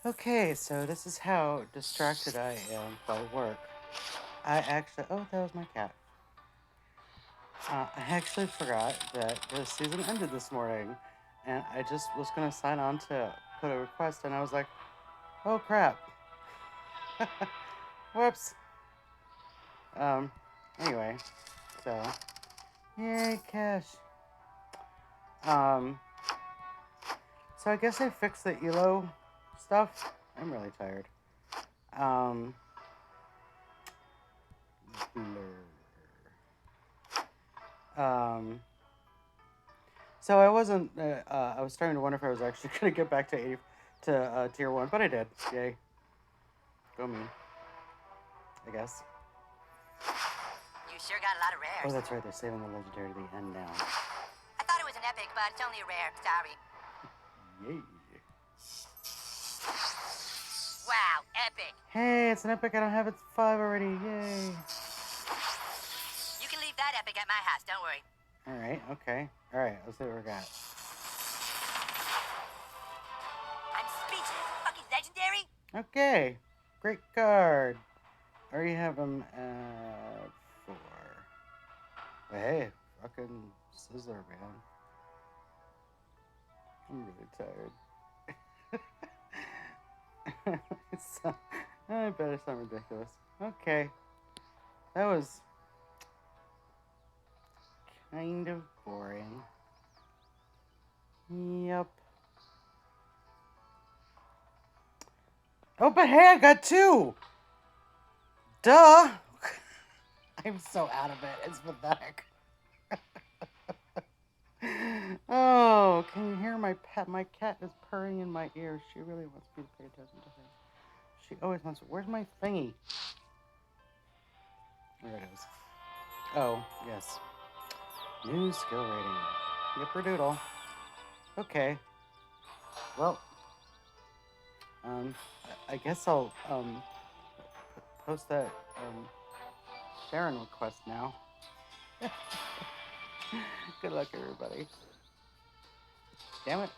Okay, so this is how distracted I am by work. I actually, oh, that was my cat. I actually forgot that the season ended this morning, and I just was gonna sign on to put a request, and I was like, oh crap. Whoops. Um, anyway, so, yay, cash. Um, so I guess I fixed the ELO stuff. I'm really tired. Um, um, so I wasn't. I was starting to wonder if I was actually gonna get back to tier 1, but I did. Yay, go me. I guess. You sure got a lot of Oh, rares. that's right. They're saving the legendary to the end now. I thought it was an epic, but it's only a rare. Sorry. Yay. Wow, epic. Hey, it's an epic. I don't have its 5 already. Yay. You can leave that epic at my house. Don't worry. All right. Okay. All right. Let's see what we got. I'm speechless. Fucking legendary. Okay. Great card. I already have them at 4. But hey, fucking Sizzler, man. I'm really tired. I bet it sound ridiculous. Okay. That was kind of boring. Yep. Oh, but hey, I got 2! Duh! I'm so out of it. It's pathetic. Oh, can you hear my pet? My cat is purring in my ear. She really wants me to pay attention to her. She always wants. Where's my thingy? There it is. Oh, yes. New skill rating. Yipperdoodle. Okay. Well, I guess I'll post that Sharon request now. Good luck, everybody. Damn it.